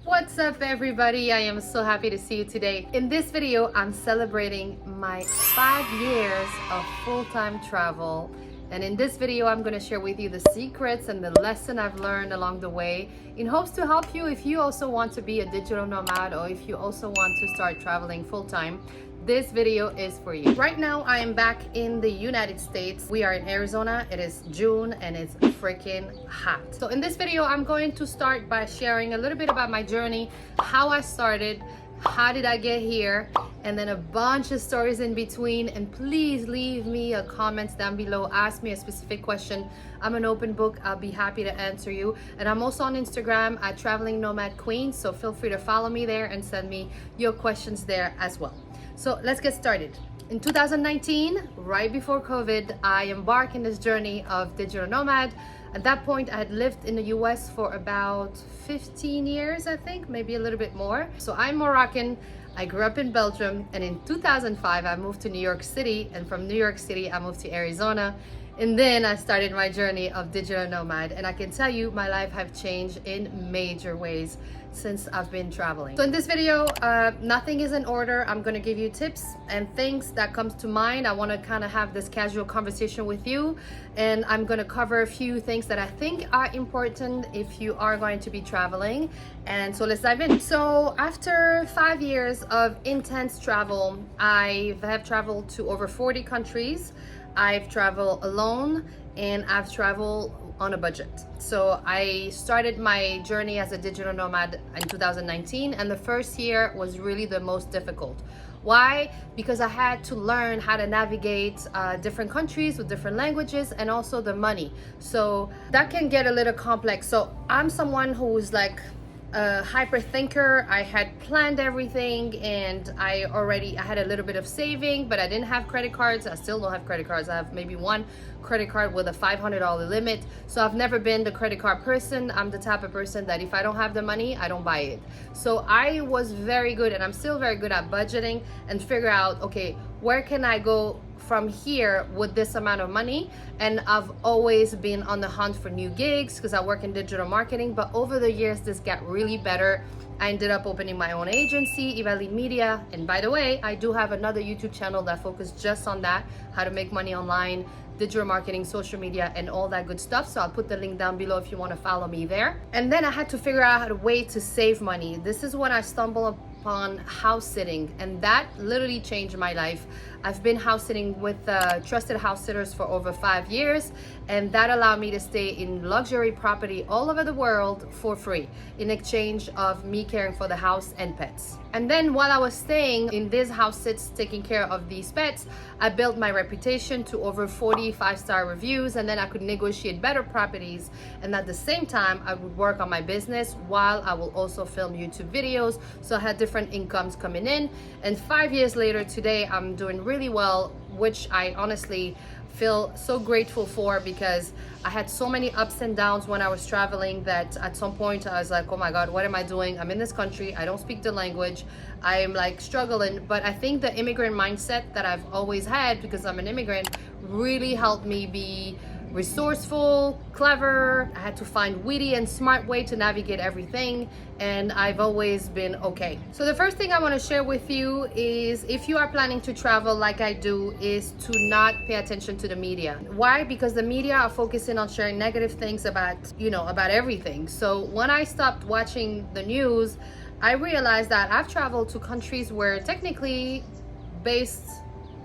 What's up everybody? I am so happy to see you today. In this video, I'm celebrating my 5 years of full-time travel. And in this video, I'm going to share with you the secrets and the lesson I've learned along the way in hopes to help you if you also want to be a digital nomad or if you also want to start traveling full-time. This video is for you. Right now, I am back in the United States. We are in Arizona. It is June and it's freaking hot. So in this video, I'm going to start by sharing a little bit about my journey, how I started, how did I get here, and then a bunch of stories in between. And please leave me a comment down below. Ask me a specific question. I'm an open book. I'll be happy to answer you. And I'm also on Instagram at Traveling Nomad Queen. So feel free to follow me there and send me your questions there as well. So let's get started. In 2019, right before COVID, I embarked in this journey of digital nomad. At that point, I had lived in the US for about 15 years, I think, maybe a little bit more. So I'm Moroccan. I grew up in Belgium, and in 2005, I moved to New York City, and from New York City, I moved to Arizona. And then I started my journey of digital nomad, and I can tell you my life have changed in major ways since I've been traveling. So in this video, nothing is in order. I'm gonna give you tips and things that comes to mind. I wanna kind of have this casual conversation with you, and I'm gonna cover a few things that I think are important if you are going to be traveling. And so let's dive in. So after 5 years of intense travel, I have traveled to over 40 countries. I've traveled alone and I've traveled on a budget. So I started my journey as a digital nomad in 2019, and the first year was really the most difficult. Why? Because I had to learn how to navigate different countries with different languages and also the money. So that can get a little complex. So I'm someone who's like a hyper thinker. I had planned everything, and I had a little bit of saving, but I didn't have credit cards. I still don't have credit cards. I have maybe one credit card with a $500 limit. So I've never been the credit card person. I'm the type of person that if I don't have the money, I don't buy it. So I was very good, and I'm still very good at budgeting and figure out, okay, where can I go from here with this amount of money? And I've always been on the hunt for new gigs because I work in digital marketing, but over the years this got really better. I ended up opening my own agency, Evali Media, and by the way, I do have another YouTube channel that focuses just on that, how to make money online, digital marketing, social media, and all that good stuff. So I'll put the link down below if you want to follow me there. And then I had to figure out a way to save money. This is when I stumbled upon house sitting, and that literally changed my life. I've been house sitting with trusted house sitters for over 5 years, and that allowed me to stay in luxury property all over the world for free in exchange of me caring for the house and pets. And then while I was staying in these house sits taking care of these pets, I built my reputation to over 40 5-star reviews, and then I could negotiate better properties, and at the same time I would work on my business while I will also film YouTube videos. So I had different incomes coming in, and 5 years later today I'm doing really well, which I honestly feel so grateful for, because I had so many ups and downs when I was traveling that at some point I was like, oh my God, what am I doing? I'm in this country, I don't speak the language, I'm like struggling. But I think the immigrant mindset that I've always had, because I'm an immigrant, really helped me be resourceful, clever. I had to find witty and smart way to navigate everything, and I've always been okay. So the first thing I want to share with you is, if you are planning to travel like I do, is to not pay attention to the media. Why? Because the media are focusing on sharing negative things about, about everything. So when I stopped watching the news, I realized that I've traveled to countries where technically, based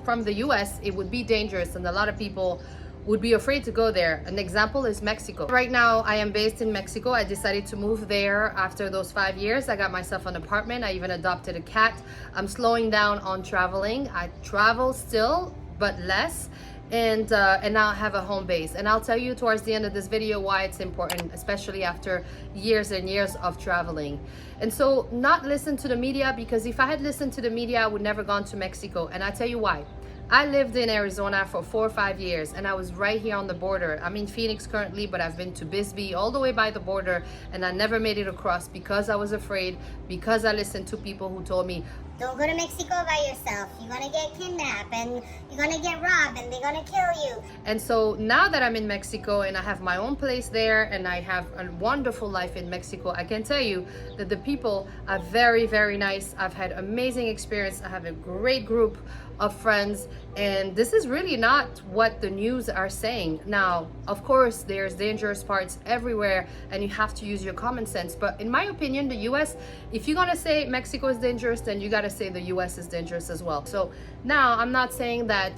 from the US, it would be dangerous, and a lot of people would be afraid to go there. An example is Mexico. Right now I am based in Mexico. I decided to move there after those 5 years. I got myself an apartment. I even adopted a cat. I'm slowing down on traveling. I travel still, but less. And now I have a home base. And I'll tell you towards the end of this video why it's important, especially after years and years of traveling. And so not listen to the media, because if I had listened to the media, I would never gone to Mexico. And I'll tell you why. I lived in Arizona for 4 or 5 years, and I was right here on the border. I'm in Phoenix currently, but I've been to Bisbee, all the way by the border, and I never made it across because I was afraid, because I listened to people who told me, Don't go to Mexico by yourself. You're gonna get kidnapped and you're gonna get robbed and they're gonna kill you. And so now that I'm in Mexico and I have my own place there and I have a wonderful life in Mexico, I can tell you that the people are very, very nice. I've had amazing experience. I have a great group of friends, and this is really not what the news are saying. Now, of course, there's dangerous parts everywhere and you have to use your common sense. But in my opinion, the US, if you're gonna say Mexico is dangerous, then you gotta say the US is dangerous as well. So now I'm not saying that,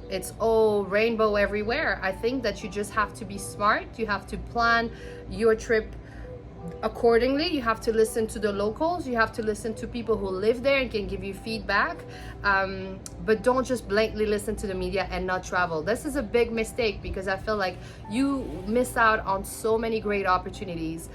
it's all rainbow everywhere. I think that you just have to be smart. You have to plan your trip accordingly. You have to listen to the locals. You have to listen to people who live there and can give you feedback, but don't just blatantly listen to the media and not travel. This is a big mistake because I feel like you miss out on so many great opportunities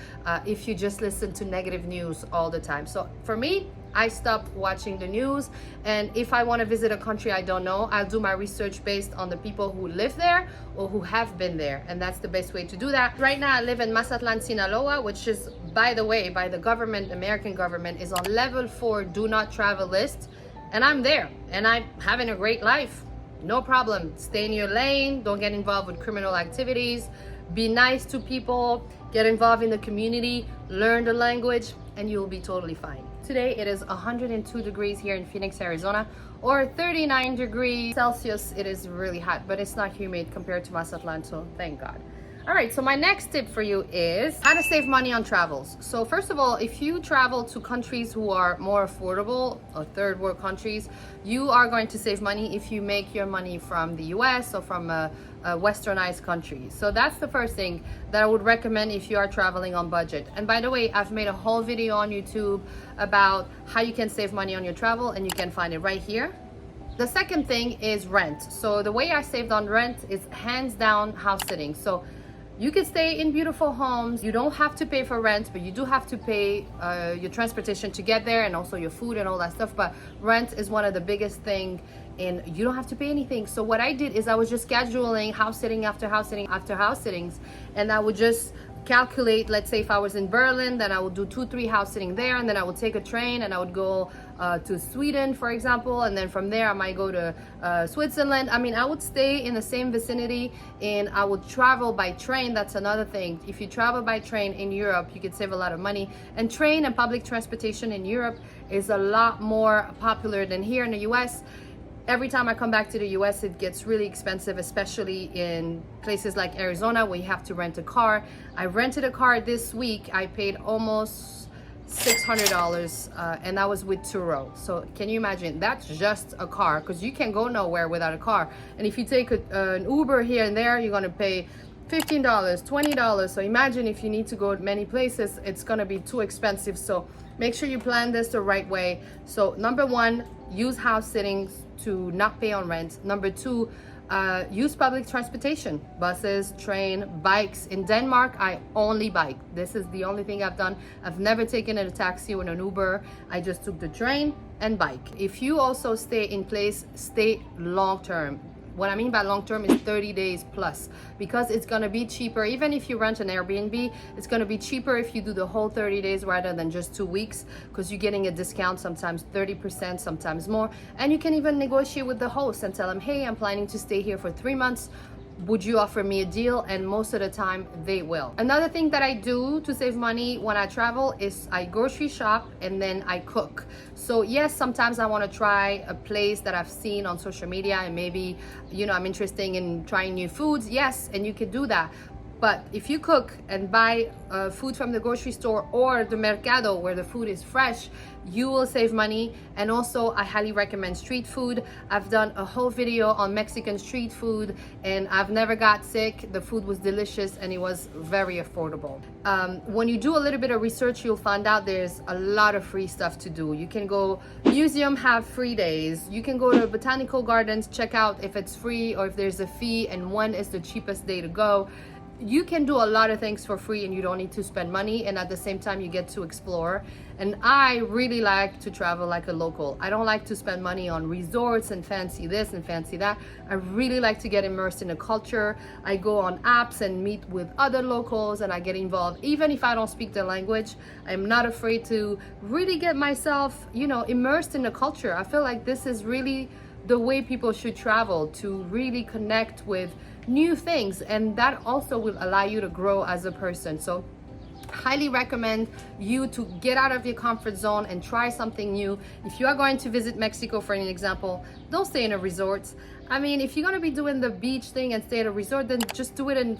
if you just listen to negative news all the time. So for me, I stopped watching the news, and if I want to visit a country I don't know, I'll do my research based on the people who live there or who have been there, and that's the best way to do that. Right now I live in Mazatlan, Sinaloa, which is, by the way, by the government, American government, is on level 4 do not travel list, and I'm there and I'm having a great life. No problem. Stay in your lane, don't get involved with criminal activities, be nice to people, get involved in the community, learn the language, and you'll be totally fine. Today it is 102 degrees here in Phoenix, Arizona, or 39 degrees Celsius. It is really hot, but it's not humid compared to Mazatlan, so thank God. All right, so my next tip for you is how to save money on travels. So first of all, if you travel to countries who are more affordable or third world countries, you are going to save money if you make your money from the US or from a westernized country. So that's the first thing that I would recommend if you are traveling on budget. And by the way, I've made a whole video on YouTube about how you can save money on your travel, and you can find it right here. The second thing is rent. So the way I saved on rent is hands down house sitting. So you can stay in beautiful homes. You don't have to pay for rent, but you do have to pay your transportation to get there and also your food and all that stuff. But rent is one of the biggest things, and you don't have to pay anything. So what I did is I was just scheduling house sitting after house sitting after house sittings, and I would just calculate, let's say if I was in Berlin, then I would do 2-3 house sitting there, and then I would take a train and I would go to Sweden, for example, and then from there I might go to Switzerland. I mean, I would stay in the same vicinity, and I would travel by train. That's another thing. If you travel by train in Europe, you could save a lot of money, and train and public transportation in Europe is a lot more popular than here in the US. Every time I come back to the US, it gets really expensive, especially in places like Arizona where you have to rent a car. I rented a car this week. I paid almost $600, and that was with Turo. So can you imagine? That's just a car, because you can go nowhere without a car. And if you take an Uber here and there, you're gonna pay $15, $20. So imagine if you need to go to many places, it's gonna be too expensive. So make sure you plan this the right way. So number one, use house sittings to not pay on rent. Number two, use public transportation, buses, train, bikes. In Denmark, I only bike. This is the only thing I've done. I've never taken a taxi or an Uber. I just took the train and bike. If you also stay in place, stay long term. What I mean by long term is 30 days plus, because it's gonna be cheaper. Even if you rent an Airbnb, it's gonna be cheaper if you do the whole 30 days rather than just 2 weeks, because you're getting a discount, sometimes 30%, sometimes more. And you can even negotiate with the host and tell them, hey, I'm planning to stay here for 3 months. Would you offer me a deal? And most of the time they will. Another thing that I do to save money when I travel is I grocery shop and then I cook. So yes, sometimes I want to try a place that I've seen on social media, and maybe, I'm interested in trying new foods. Yes, and you can do that. But if you cook and buy food from the grocery store or the mercado where the food is fresh, you will save money. And also, I highly recommend street food. I've done a whole video on Mexican street food, and I've never got sick. The food was delicious and it was very affordable. When you do a little bit of research, you'll find out there's a lot of free stuff to do. You can go museum, have free days. You can go to botanical gardens, check out if it's free or if there's a fee and when is the cheapest day to go. you can do a lot of things for free and you don't need to spend money, and at the same time you get to explore. And I really like to travel like a local. I don't like to spend money on resorts and fancy this and fancy that. I really like to get immersed in a culture. I go on apps and meet with other locals and I get involved. Even if I don't speak the language, I'm not afraid to really get myself, you know, immersed in the culture. I feel like this is really the way people should travel, to really connect with new things, and that also will allow you to grow as a person. So highly recommend you to get out of your comfort zone and try something new. If you are going to visit Mexico, for an example, don't stay in a resort. I mean, if you're going to be doing the beach thing and stay at a resort, then just do it in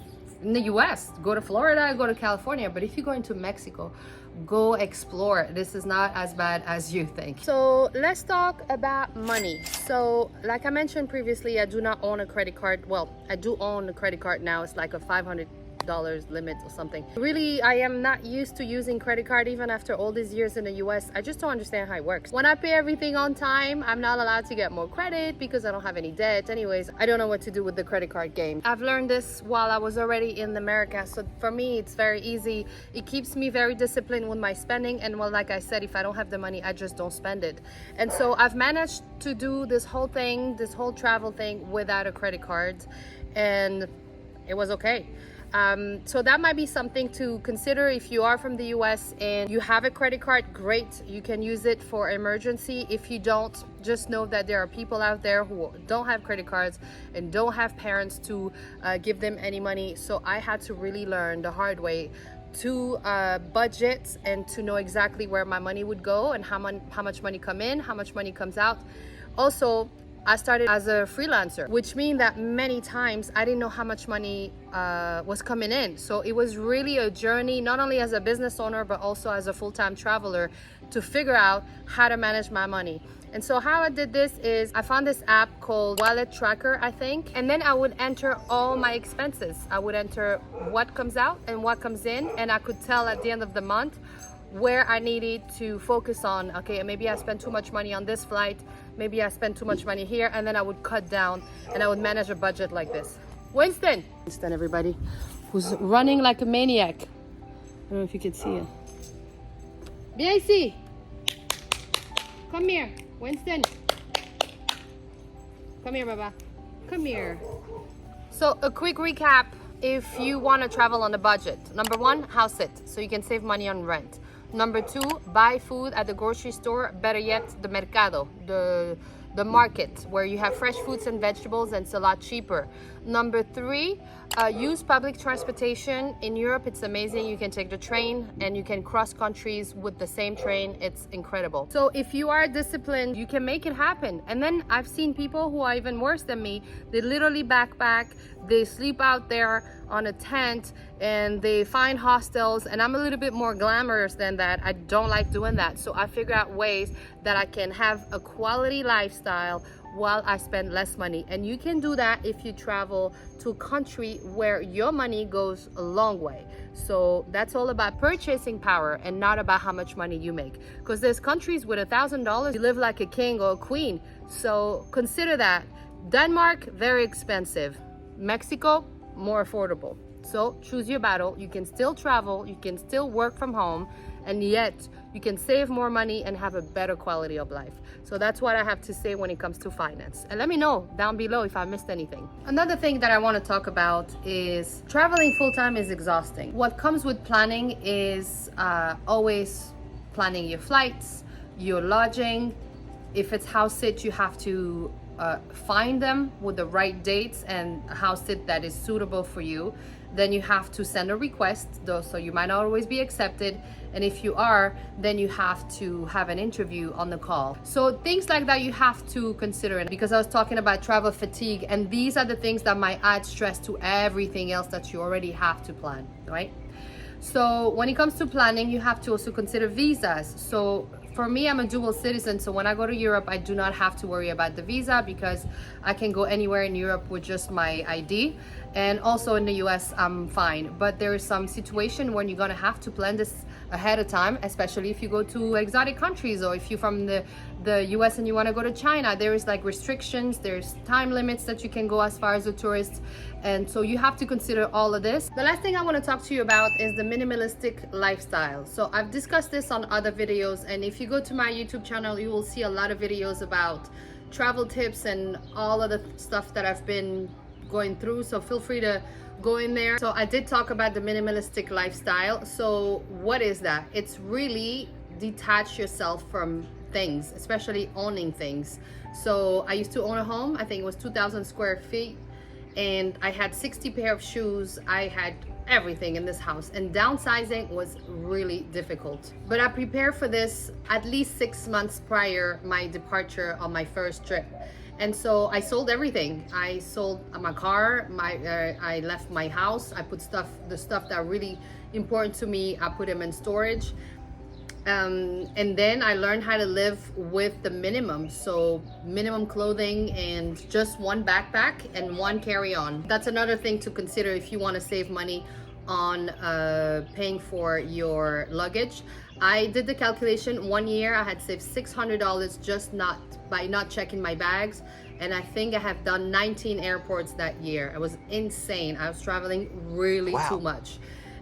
the US. Go to Florida, go to California. But if you're going to Mexico, go explore. This is not as bad as you think. So let's talk about money. So like I mentioned previously, I do not own a credit card. Well, I do own a credit card now. It's like a $500 limit or something. Really, I am not used to using credit card even after all these years in the US. I just don't understand how it works. When I pay everything on time, I'm not allowed to get more credit because I don't have any debt. Anyways, I don't know what to do with the credit card game. I've learned this while I was already in America. So for me, it's very easy. It keeps me very disciplined with my spending. And well, like I said, if I don't have the money, I just don't spend it. And so I've managed to do this whole thing, this whole travel thing without a credit card. And it was okay. So that might be something to consider if you are from the US and you have a credit card. Great, you can use it for emergency. If you don't, just know that there are people out there who don't have credit cards and don't have parents to give them any money. So I had to really learn the hard way to budget and to know exactly where my money would go and how much money come in, how much money comes out. Also, I started as a freelancer, which means that many times I didn't know how much money was coming in. So it was really a journey, not only as a business owner, but also as a full-time traveler, to figure out how to manage my money. And so how I did this is I found this app called Wallet Tracker, I think. And then I would enter all my expenses. I would enter what comes out and what comes in. And I could tell at the end of the month where I needed to focus on. Okay, maybe I spent too much money on this flight. Maybe I spent too much money here. And then I would cut down and I would manage a budget like this. Winston, everybody, who's running like a maniac. I don't know if you can see it. Viens ici. Come here, Winston. Come here, Baba. Come here. So a quick recap if you want to travel on a budget. Number one, house sit, so you can save money on rent. Number two, buy food at the grocery store, better yet, the mercado, the market, where you have fresh fruits and vegetables and it's a lot cheaper. Number three, use public transportation. In Europe, it's amazing. You can take the train and you can cross countries with the same train. It's incredible. So if you are disciplined, you can make it happen. And then I've seen people who are even worse than me. They literally backpack, they sleep out there on a tent, and they find hostels. And I'm a little bit more glamorous than that. I don't like doing that. So I figure out ways that I can have a quality lifestyle while I spend less money. And you can do that if you travel to a country where your money goes a long way. So that's all about purchasing power and not about how much money you make. Because there's countries with $1,000, you live like a king or a queen. So consider that. Denmark, very expensive. Mexico, more affordable. So choose your battle. You can still travel, you can still work from home, and yet you can save more money and have a better quality of life. So that's what I have to say when it comes to finance. And let me know down below if I missed anything. Another thing that I want to talk about is traveling full-time is exhausting. What comes with planning is always planning your flights, your lodging. If it's house sit, you have to find them with the right dates and a house sit that is suitable for you. Then you have to send a request, though, so you might not always be accepted. And if you are, then you have to have an interview on the call. So things like that you have to consider. And because I was talking about travel fatigue, and these are the things that might add stress to everything else that you already have to plan, right? So when it comes to planning, you have to also consider visas. So for me, I'm a dual citizen, so when I go to Europe, I do not have to worry about the visa because I can go anywhere in Europe with just my ID. And also in the US, I'm fine. But there is some situation when you're gonna have to plan this ahead of time, especially if you go to exotic countries, or if you're from the US and you want to go to China. There is like restrictions, there's time limits that you can go as far as a tourist, and so you have to consider all of this. The last thing I want to talk to you about is the minimalistic lifestyle. So I've discussed this on other videos, and if you go to my YouTube channel, you will see a lot of videos about travel tips and all of the stuff that I've been going through, so feel free to go in there. So I did talk about the minimalistic lifestyle. So what is that? It's really detach yourself from things, especially owning things. So I used to own a home, I think it was 2,000 square feet, and I had 60 pair of shoes. I had everything in this house, and downsizing was really difficult. But I prepared for this at least 6 months prior my departure on my first trip. And so I sold everything. I sold my car, I left my house, I put the stuff that are really important to me, I put them in storage. And then I learned how to live with the minimum. So minimum clothing and just one backpack and one carry-on. That's another thing to consider if you want to save money on paying for your luggage. I did the calculation. 1 year I had saved $600 just by not checking my bags, and I think I have done 19 airports that year. It was insane. I was traveling really too much.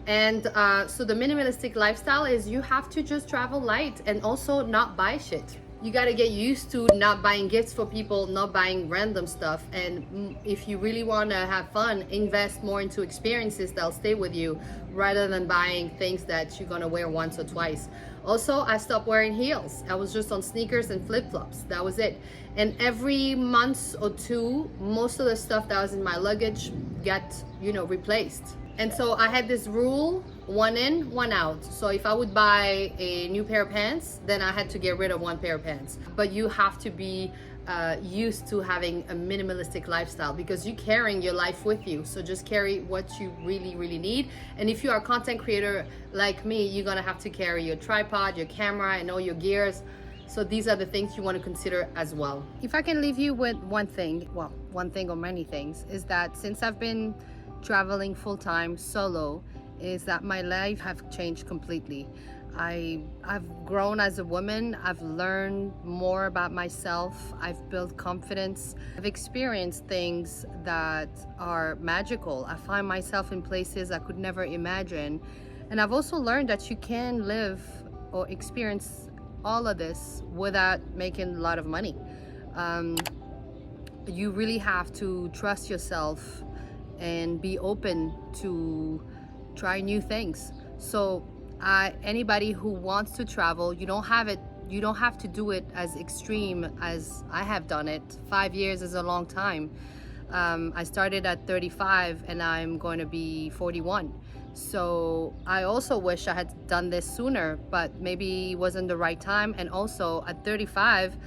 And so the minimalistic lifestyle is you have to just travel light and also not buy shit. You got to get used to not buying gifts for people, not buying random stuff. And if you really want to have fun, invest more into experiences that'll stay with you rather than buying things that you're going to wear once or twice. Also, I stopped wearing heels. I was just on sneakers and flip-flops. That was it. And every month or two, most of the stuff that was in my luggage got, replaced. And so I had this rule, one in, one out. So if I would buy a new pair of pants, then I had to get rid of one pair of pants. But you have to be used to having a minimalistic lifestyle because you're carrying your life with you. So just carry what you really, really need. And if you are a content creator like me, you're gonna have to carry your tripod, your camera, and all your gears. So these are the things you want to consider as well. If I can leave you with one thing or many things, is that since I've been traveling full-time solo, is that my life have changed completely. I've grown as a woman. I've learned more about myself. I've built confidence. I've experienced things that are magical. I find myself in places I could never imagine. And I've also learned that you can live or experience all of this without making a lot of money. You really have to trust yourself and be open to try new things. So anybody who wants to travel, you don't have to do it as extreme as I have done it. 5 years is a long time. I started at 35 and I'm going to be 41. So I also wish I had done this sooner, but maybe it wasn't the right time. And also at 35,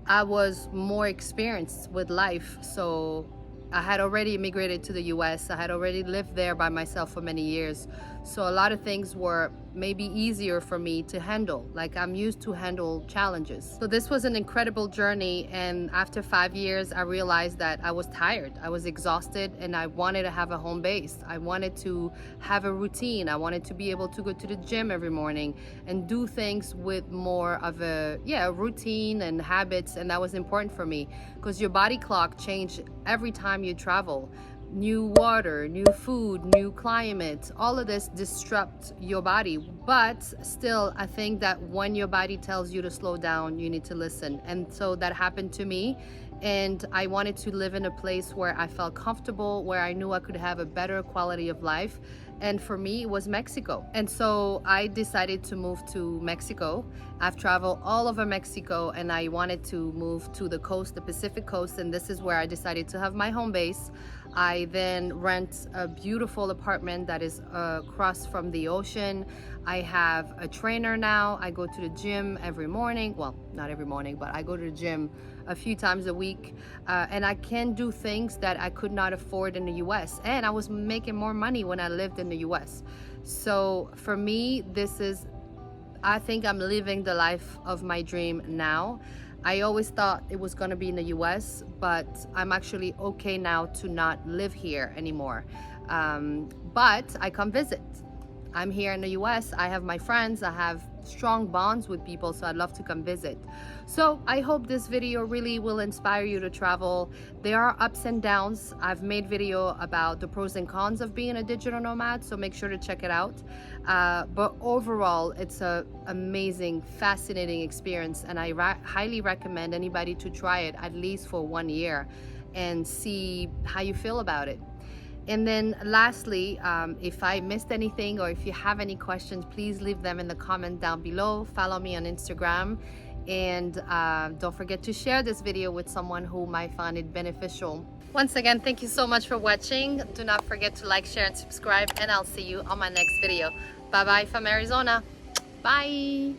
I was more experienced with life. So I had already immigrated to the US. I had already lived there by myself for many years. So a lot of things were maybe easier for me to handle. Like I'm used to handle challenges. So this was an incredible journey. And after 5 years, I realized that I was tired. I was exhausted and I wanted to have a home base. I wanted to have a routine. I wanted to be able to go to the gym every morning and do things with more of a routine and habits. And that was important for me because your body clock changed every time you travel. New water, new food, new climate, all of this disrupt your body. But still, I think that when your body tells you to slow down, you need to listen. And so that happened to me. And I wanted to live in a place where I felt comfortable, where I knew I could have a better quality of life. And for me, it was Mexico. And so I decided to move to Mexico. I've traveled all over Mexico and I wanted to move to the coast, the Pacific coast. And this is where I decided to have my home base. I then rent a beautiful apartment that is across from the ocean. I have a trainer now. I go to the gym every morning. Well, not every morning, but I go to the gym a few times a week. And I can do things that I could not afford in the US. And I was making more money when I lived in the US. So for me, I think I'm living the life of my dream now. I always thought it was going to be in the US, but I'm actually okay now to not live here anymore. But I come visit. I'm here in the US, I have my friends, I have strong bonds with people, so I'd love to come visit. So I hope this video really will inspire you to travel. There are ups and downs. I've made video about the pros and cons of being a digital nomad, so make sure to check it out. But overall, it's an amazing, fascinating experience, and I highly recommend anybody to try it at least for 1 year and see how you feel about it. And then lastly, if I missed anything or if you have any questions, please leave them in the comment down below. Follow me on Instagram, and don't forget to share this video with someone who might find it beneficial. Once again, thank you so much for watching. Do not forget to like, share, and subscribe, and I'll see you on my next video. Bye bye from Arizona. Bye.